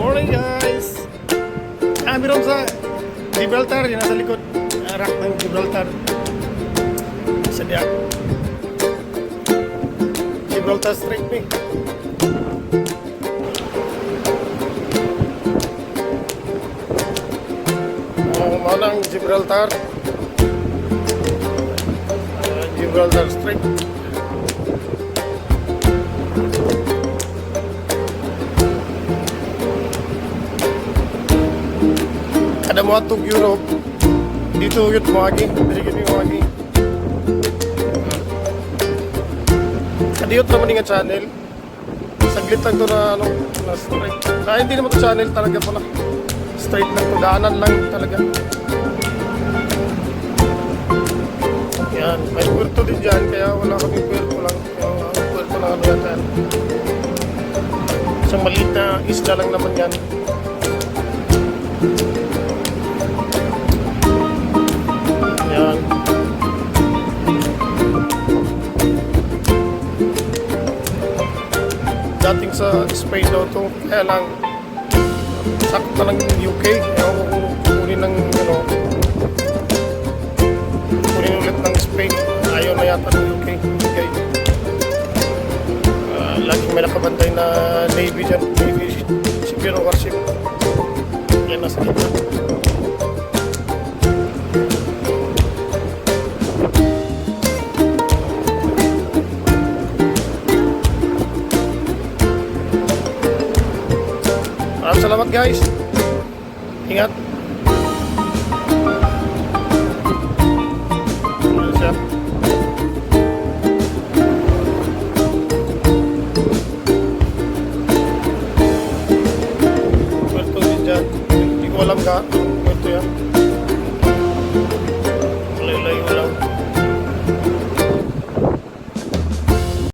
Morning guys! Kami ron sa Gibraltar, yun nasa likod. Arak ng Gibraltar. Isa diyan. Gibraltar Strait ni. Maunang Gibraltar. Gibraltar Strait. Ada mo atong Europe dito yun mawagi dili gini mawagi kadiyot naman nga channel saglit lang to na ano na straight hindi naman to channel talaga pala straight lang to daanan lang talaga yan may puerto din dyan kaya wala kaming puerto lang yung puerto na ano yan dyan isang maliit na isla lang naman yan. Dating sa Spain daw to, kaya lang sakto lang yung UK, kaya ako kukunin ng kunin ulit ng Spain, ayaw na yata ng UK. Okay. Laging may nakabantay na Navy dyan, Navy Siguro warship yan nasa gitna. Salamat guys. Ingat. Ayan siya. Puerto din dyan. Hindi ko alam ka. Puerto yan.